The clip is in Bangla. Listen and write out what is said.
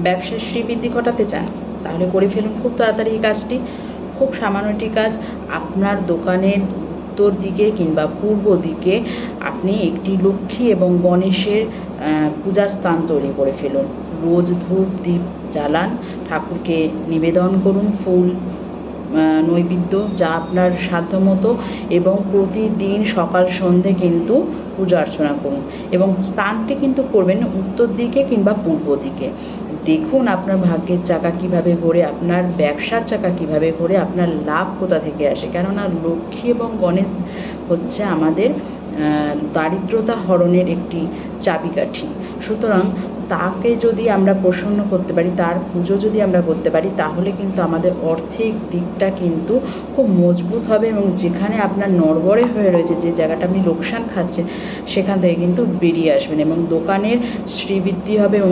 ব্যবসার শ্রীবৃদ্ধি ঘটাতে চান তাহলে করে ফেলুন খুব তাড়াতাড়ি এই কাজটি। খুব সামান্যটি কাজ। আপনার দোকানের উত্তর দিকে কিংবা পূর্ব দিকে আপনি একটি লক্ষ্মী এবং গণেশের পূজার স্থান তৈরি করে ফেলুন। রোজ ধূপ দীপ জ্বালান, ঠাকুরকে নিবেদন করুন ফুল নৈবেদ্য যা আপনার সাধ্যমতো, এবং প্রতিদিন সকাল সন্ধে কিন্তু পূজা অর্চনা করুন, এবং স্থানটি কিন্তু করবেন উত্তর দিকে কিংবা পূর্ব দিকে। দেখুন আপনার ভাগ্যের চাকা কিভাবে ঘোরে, আপনার ব্যবসার চাকা কিভাবে ঘোরে, আপনার লাভ কোথা থেকে আসে। কেননা লক্ষ্মী এবং গণেশ হচ্ছে আমাদের দারিদ্রতা হরণের একটি চাবিকাঠি। সুতরাং তাকে যদি আমরা প্রসন্ন করতে পারি, তার পুজো যদি আমরা করতে পারি, তাহলে কিন্তু আমাদের আর্থিক দিকটা কিন্তু খুব মজবুত হবে, এবং যেখানে আপনার নড়বড়ে হয়ে রয়েছে, যে জায়গাটা আপনি লোকসান খাচ্ছেন, সেখান থেকে কিন্তু বেরিয়ে আসবেন এবং দোকানের শ্রীবৃদ্ধি হবে এবং